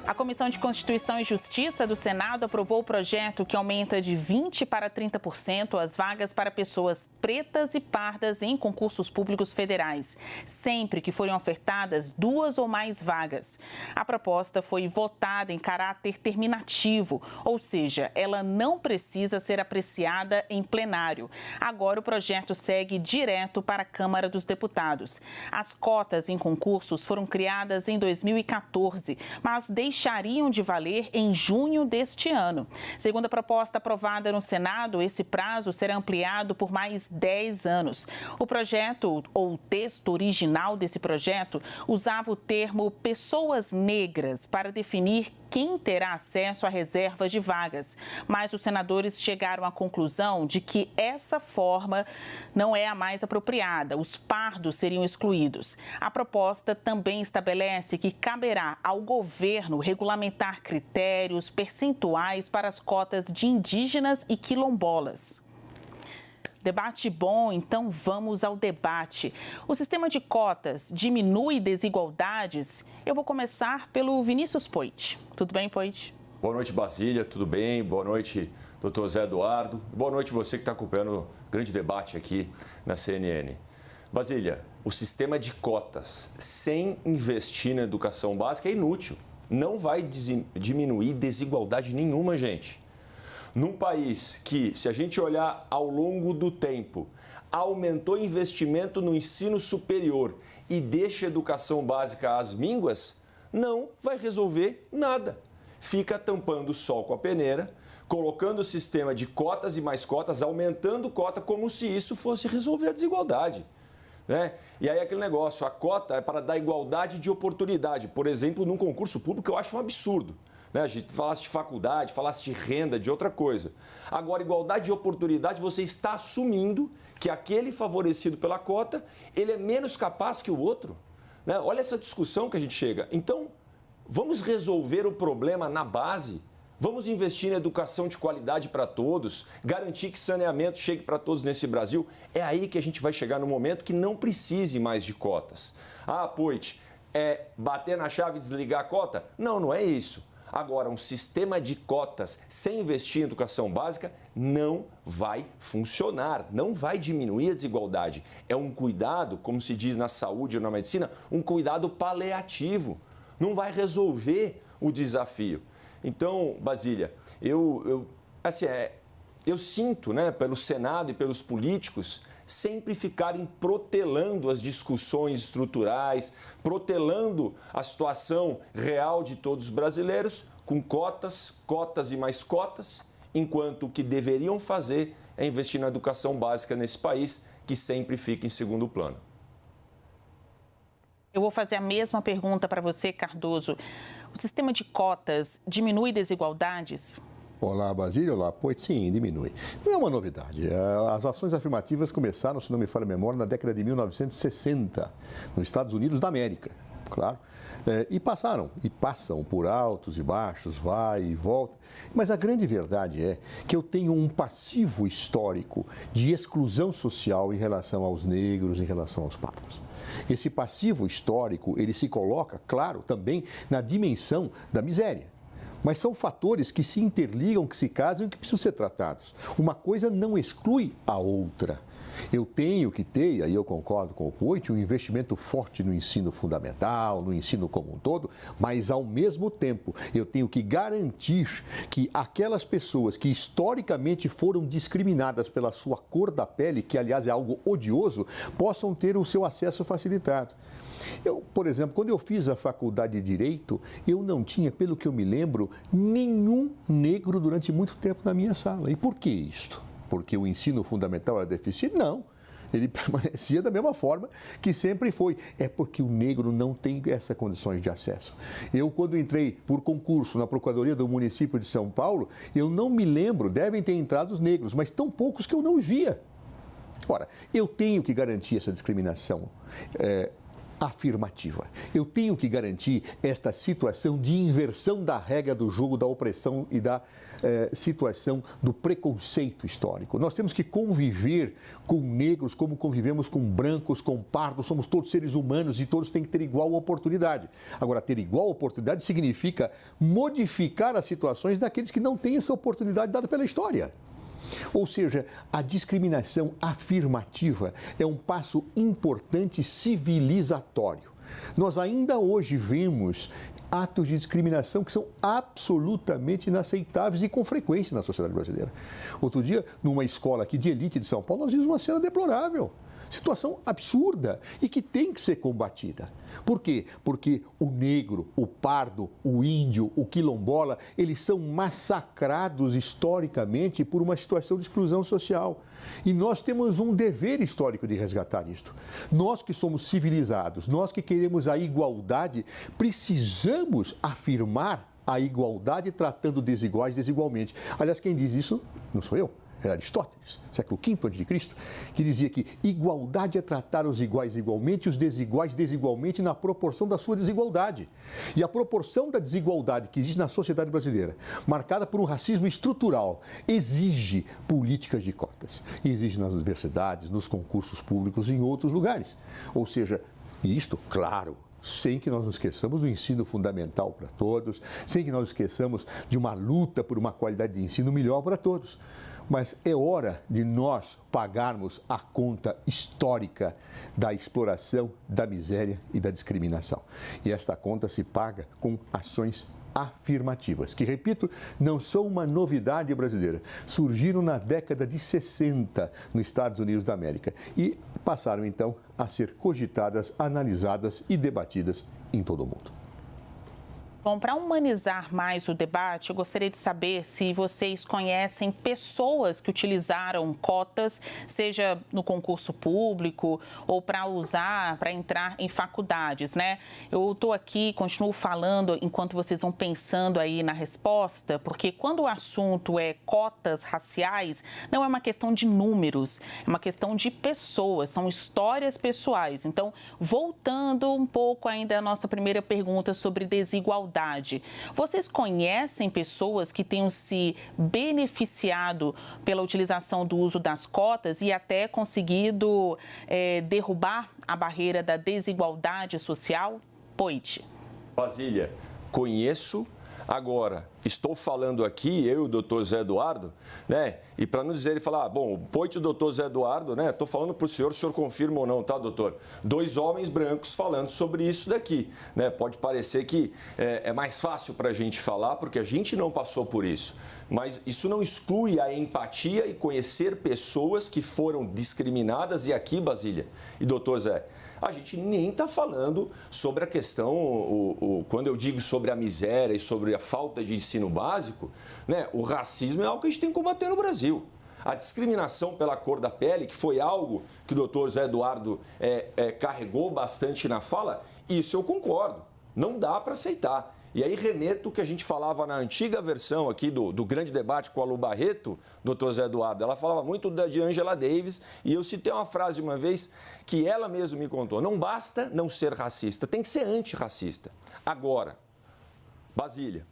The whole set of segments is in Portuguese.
A Comissão de Constituição e Justiça do Senado aprovou o projeto que aumenta de 20% para 30% as vagas para pessoas pretas e pardas em concursos públicos federais, sempre que forem ofertadas 2 ou mais vagas. A proposta foi votada em caráter terminativo, ou seja, ela não precisa ser apreciada em plenário. Agora o projeto segue direto para a Câmara dos Deputados. As cotas em concursos foram criadas em 2014, mas deixariam de valer em junho deste ano. Segundo a proposta aprovada no Senado, esse prazo será ampliado por mais 10 anos. O projeto, ou o texto original desse projeto, usava o termo pessoas negras para definir quem terá acesso à reserva de vagas. Mas os senadores chegaram à conclusão de que essa forma não é a mais apropriada. Os pardos seriam excluídos. A proposta também estabelece que caberá ao governo regulamentar critérios percentuais para as cotas de indígenas e quilombolas. Debate bom, então vamos ao debate. O sistema de cotas diminui desigualdades? Eu vou começar pelo Vinícius Poit. Tudo bem, Poit? Boa noite, Basília. Tudo bem? Boa noite, doutor Zé Eduardo. Boa noite você que está acompanhando o grande debate aqui na CNN. Basília, o sistema de cotas sem investir na educação básica é inútil. Não vai diminuir desigualdade nenhuma, gente. Num país que, se a gente olhar ao longo do tempo, aumentou investimento no ensino superior e deixa a educação básica às mínguas, não vai resolver nada. Fica tampando o sol com a peneira, colocando o sistema de cotas e mais cotas, aumentando cota como se isso fosse resolver a desigualdade, né? E aí aquele negócio, a cota é para dar igualdade de oportunidade. Por exemplo, num concurso público, eu acho um absurdo. A gente falasse de faculdade, falasse de renda, de outra coisa. Agora, igualdade de oportunidade, você está assumindo que aquele favorecido pela cota, ele é menos capaz que o outro, né? Olha essa discussão que a gente chega. Então, vamos resolver o problema na base. Vamos investir em educação de qualidade para todos, garantir que saneamento chegue para todos nesse Brasil. É aí que a gente vai chegar no momento que não precise mais de cotas. Ah, Poit, é bater na chave e desligar a cota? Não, não é isso. Agora, um sistema de cotas sem investir em educação básica não vai funcionar, não vai diminuir a desigualdade. É um cuidado, como se diz na saúde ou na medicina, um cuidado paliativo. Não vai resolver o desafio. Então, Basília, eu sinto, né, pelo Senado e pelos políticos sempre ficarem protelando as discussões estruturais, protelando a situação real de todos os brasileiros com cotas, cotas e mais cotas, enquanto o que deveriam fazer é investir na educação básica nesse país, que sempre fica em segundo plano. Eu vou fazer a mesma pergunta para você, Cardoso. O sistema de cotas diminui desigualdades? Olá, Basília. Olá, Poit. Sim, diminui. Não é uma novidade. As ações afirmativas começaram, se não me falha a memória, na década de 1960, nos Estados Unidos da América, claro. E passam por altos e baixos, vai e volta. Mas a grande verdade é que eu tenho um passivo histórico de exclusão social em relação aos negros, em relação aos pardos. Esse passivo histórico, ele se coloca, claro, também na dimensão da miséria. Mas são fatores que se interligam, que se casam e que precisam ser tratados. Uma coisa não exclui a outra. Eu tenho que ter, e aí eu concordo com o Poit, um investimento forte no ensino fundamental, no ensino como um todo, mas ao mesmo tempo eu tenho que garantir que aquelas pessoas que historicamente foram discriminadas pela sua cor da pele, que aliás é algo odioso, possam ter o seu acesso facilitado. Eu, por exemplo, quando eu fiz a faculdade de Direito, eu não tinha, pelo que eu me lembro, nenhum negro durante muito tempo na minha sala. E por que isto? Porque o ensino fundamental era deficiente? Não. Ele permanecia da mesma forma que sempre foi. É porque o negro não tem essas condições de acesso. Eu, quando entrei por concurso na Procuradoria do município de São Paulo, eu não me lembro, devem ter entrado os negros, mas tão poucos que eu não os via. Ora, eu tenho que garantir essa discriminação. afirmativa. Eu tenho que garantir esta situação de inversão da regra do jogo da opressão e da situação do preconceito histórico. Nós temos que conviver com negros como convivemos com brancos, com pardos, somos todos seres humanos e todos têm que ter igual oportunidade. Agora, ter igual oportunidade significa modificar as situações daqueles que não têm essa oportunidade dada pela história. Ou seja, a discriminação afirmativa é um passo importante civilizatório. Nós ainda hoje vemos atos de discriminação que são absolutamente inaceitáveis e com frequência na sociedade brasileira. Outro dia, numa escola aqui de elite de São Paulo, nós vimos uma cena deplorável. Situação absurda e que tem que ser combatida. Por quê? Porque o negro, o pardo, o índio, o quilombola, eles são massacrados historicamente por uma situação de exclusão social. E nós temos um dever histórico de resgatar isto. Nós que somos civilizados, nós que queremos a igualdade, precisamos afirmar a igualdade tratando desiguais desigualmente. Aliás, quem diz isso não sou eu. É Aristóteles, século V a.C., que dizia que igualdade é tratar os iguais igualmente e os desiguais desigualmente na proporção da sua desigualdade. E a proporção da desigualdade que existe na sociedade brasileira, marcada por um racismo estrutural, exige políticas de cotas. E exige nas universidades, nos concursos públicos e em outros lugares. Ou seja, isto, claro, sem que nós nos esqueçamos do ensino fundamental para todos, sem que nós nos esqueçamos de uma luta por uma qualidade de ensino melhor para todos. Mas é hora de nós pagarmos a conta histórica da exploração, da miséria e da discriminação. E esta conta se paga com ações afirmativas, que, repito, não são uma novidade brasileira. Surgiram na década de 60 nos Estados Unidos da América e passaram, então, a ser cogitadas, analisadas e debatidas em todo o mundo. Bom, para humanizar mais o debate, eu gostaria de saber se vocês conhecem pessoas que utilizaram cotas, seja no concurso público ou para entrar em faculdades, né? Eu estou aqui, continuo falando enquanto vocês vão pensando aí na resposta, porque quando o assunto é cotas raciais, não é uma questão de números, é uma questão de pessoas, são histórias pessoais. Então, voltando um pouco ainda à nossa primeira pergunta sobre desigualdade, vocês conhecem pessoas que tenham se beneficiado pela utilização do uso das cotas e até conseguido derrubar a barreira da desigualdade social? Poit. Basília, conheço. Agora, estou falando aqui, eu e o doutor Zé Eduardo, né? E para não dizer ele falar, bom, o Poit e o doutor Zé Eduardo, né? Estou falando para o senhor confirma ou não, tá, doutor? 2 homens brancos falando sobre isso daqui, né? Pode parecer que é mais fácil para a gente falar, porque a gente não passou por isso. Mas isso não exclui a empatia e conhecer pessoas que foram discriminadas. E aqui, Basília e doutor Zé, a gente nem está falando sobre a questão, quando eu digo sobre a miséria e sobre a falta de ensino básico, né, o racismo é algo que a gente tem que combater no Brasil. A discriminação pela cor da pele, que foi algo que o doutor Zé Eduardo carregou bastante na fala, isso eu concordo, não dá para aceitar. E aí remeto o que a gente falava na antiga versão aqui do grande debate com a Lu Barreto, doutor Zé Eduardo. Ela falava muito de Angela Davis e eu citei uma frase uma vez que ela mesma me contou. Não basta não ser racista, tem que ser antirracista. Agora, Basília,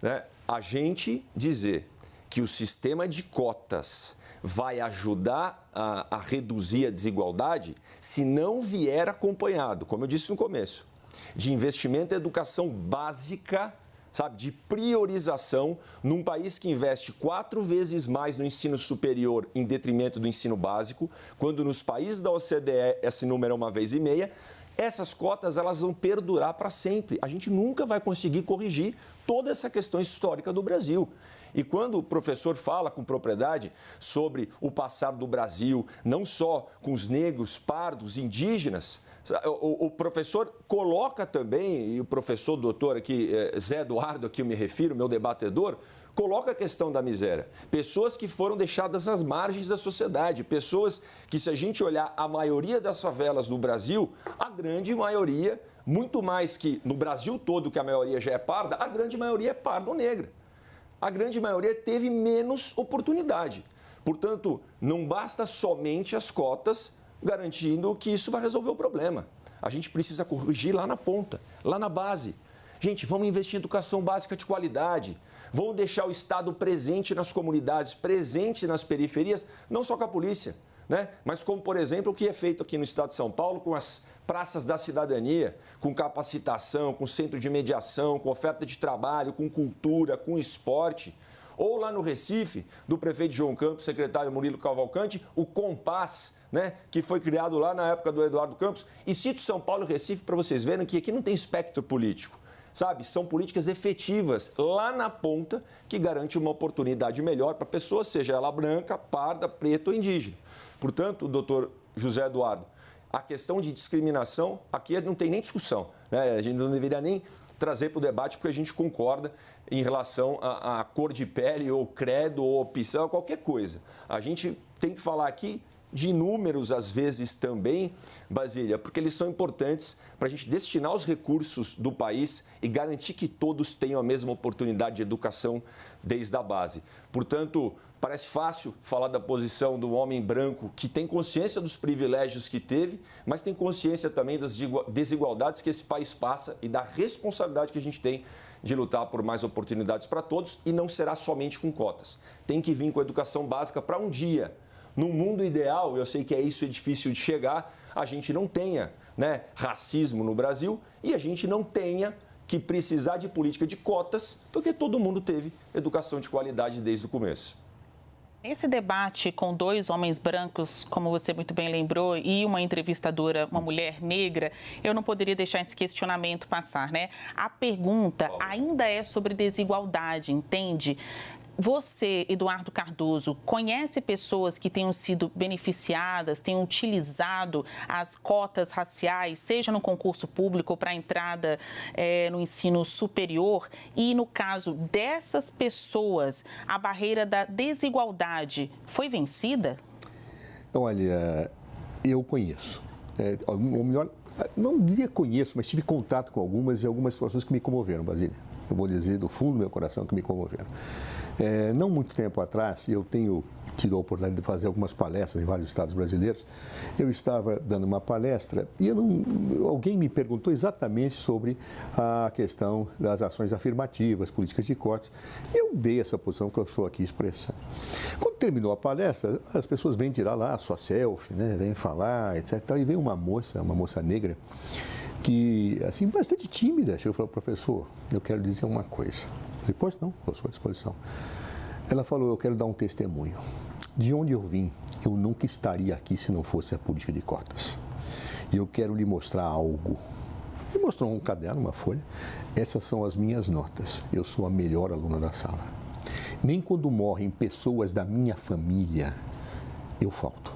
né, a gente dizer que o sistema de cotas vai ajudar a reduzir a desigualdade se não vier acompanhado, como eu disse no começo, de investimento em educação básica, sabe, de priorização num país que investe 4 vezes mais no ensino superior em detrimento do ensino básico, quando nos países da OCDE esse número é 1,5 vezes, essas cotas elas vão perdurar para sempre. A gente nunca vai conseguir corrigir toda essa questão histórica do Brasil. E quando o professor fala com propriedade sobre o passado do Brasil, não só com os negros, pardos, indígenas, o professor coloca também, e o professor doutor aqui, Zé Eduardo, a que eu me refiro, meu debatedor, coloca a questão da miséria. Pessoas que foram deixadas às margens da sociedade, pessoas que, se a gente olhar a maioria das favelas no Brasil, a grande maioria, muito mais que no Brasil todo, que a maioria já é parda, a grande maioria é parda ou negra. A grande maioria teve menos oportunidade. Portanto, não basta somente as cotas garantindo que isso vai resolver o problema. A gente precisa corrigir lá na ponta, lá na base. Gente, vamos investir em educação básica de qualidade. Vamos deixar o Estado presente nas comunidades, presente nas periferias, não só com a polícia, né? Mas como, por exemplo, o que é feito aqui no Estado de São Paulo com as praças da cidadania, com capacitação, com centro de mediação, com oferta de trabalho, com cultura, com esporte. Ou lá no Recife, do prefeito João Campos, secretário Murilo Cavalcante, o Compass, né, que foi criado lá na época do Eduardo Campos. E cito São Paulo e Recife para vocês verem que aqui não tem espectro político. Sabe, são políticas efetivas lá na ponta que garante uma oportunidade melhor para a pessoa, seja ela branca, parda, preta ou indígena. Portanto, doutor José Eduardo, a questão de discriminação aqui não tem nem discussão, né? A gente não deveria nem trazer para o debate porque a gente concorda em relação à cor de pele ou credo ou opção, qualquer coisa. A gente tem que falar aqui de números, às vezes, também, Basília, porque eles são importantes para a gente destinar os recursos do país e garantir que todos tenham a mesma oportunidade de educação desde a base. Portanto, parece fácil falar da posição do homem branco que tem consciência dos privilégios que teve, mas tem consciência também das desigualdades que esse país passa e da responsabilidade que a gente tem de lutar por mais oportunidades para todos, e não será somente com cotas. Tem que vir com a educação básica para um dia. No mundo ideal, eu sei que isso é difícil de chegar, a gente não tenha, né, racismo no Brasil e a gente não tenha que precisar de política de cotas, porque todo mundo teve educação de qualidade desde o começo. Esse debate com dois homens brancos, como você muito bem lembrou, e uma entrevistadora, uma mulher negra, eu não poderia deixar esse questionamento passar, né? A pergunta ainda é sobre desigualdade, entende? Você, Eduardo Cardoso, conhece pessoas que tenham sido beneficiadas, tenham utilizado as cotas raciais, seja no concurso público ou para a entrada no ensino superior? E, no caso dessas pessoas, a barreira da desigualdade foi vencida? Olha, eu conheço. Ou melhor, não diria conheço, mas tive contato com algumas situações que me comoveram, Basília. Eu vou dizer do fundo do meu coração que me comoveram. Não muito tempo atrás, eu tenho tido a oportunidade de fazer algumas palestras em vários estados brasileiros. Eu estava dando uma palestra e alguém me perguntou exatamente sobre a questão das ações afirmativas, políticas de cortes. E eu dei essa posição que eu estou aqui expressando. Quando terminou a palestra, as pessoas vêm tirar lá a sua selfie, né? Vêm falar, etc. E vem uma moça negra, que, assim, bastante tímida, chegou e falou: professor, eu quero dizer uma coisa. Eu falei: pois não, estou à sua disposição. Ela falou: eu quero dar um testemunho. De onde eu vim, eu nunca estaria aqui se não fosse a política de cotas. E eu quero lhe mostrar algo. Me mostrou um caderno, uma folha. Essas são as minhas notas. Eu sou a melhor aluna da sala. Nem quando morrem pessoas da minha família, eu falto.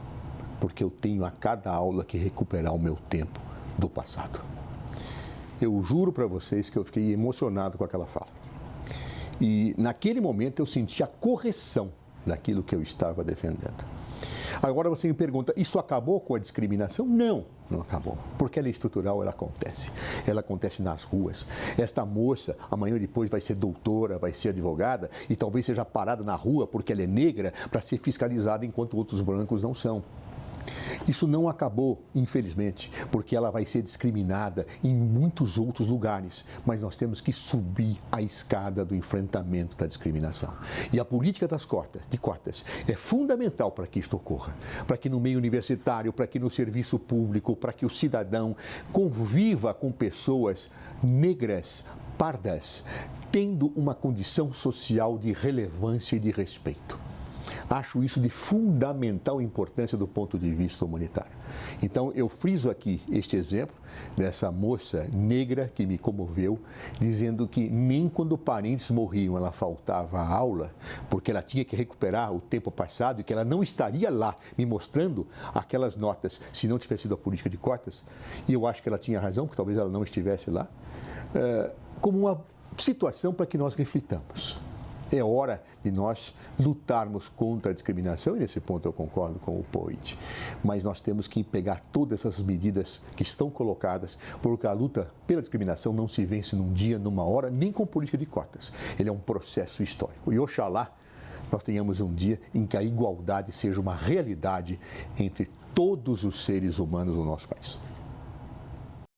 Porque eu tenho a cada aula que recuperar o meu tempo do passado. Eu juro para vocês que eu fiquei emocionado com aquela fala. E naquele momento eu senti a correção daquilo que eu estava defendendo. Agora você me pergunta, isso acabou com a discriminação? Não, não acabou. Porque ela é estrutural, ela acontece. Ela acontece nas ruas. Esta moça, amanhã ou depois, vai ser doutora, vai ser advogada e talvez seja parada na rua porque ela é negra para ser fiscalizada enquanto outros brancos não são. Isso não acabou, infelizmente, porque ela vai ser discriminada em muitos outros lugares, mas nós temos que subir a escada do enfrentamento da discriminação. E a política de cotas é fundamental para que isto ocorra, para que no meio universitário, para que no serviço público, para que o cidadão conviva com pessoas negras, pardas, tendo uma condição social de relevância e de respeito. Acho isso de fundamental importância do ponto de vista humanitário. Então, eu friso aqui este exemplo dessa moça negra que me comoveu, dizendo que nem quando parentes morriam ela faltava à aula, porque ela tinha que recuperar o tempo passado e que ela não estaria lá me mostrando aquelas notas se não tivesse sido a política de cotas. E eu acho que ela tinha razão, porque talvez ela não estivesse lá, como uma situação para que nós reflitamos. É hora de nós lutarmos contra a discriminação, e nesse ponto eu concordo com o Poit. Mas nós temos que pegar todas essas medidas que estão colocadas, porque a luta pela discriminação não se vence num dia, numa hora, nem com política de cotas. Ele é um processo histórico. E oxalá nós tenhamos um dia em que a igualdade seja uma realidade entre todos os seres humanos do nosso país.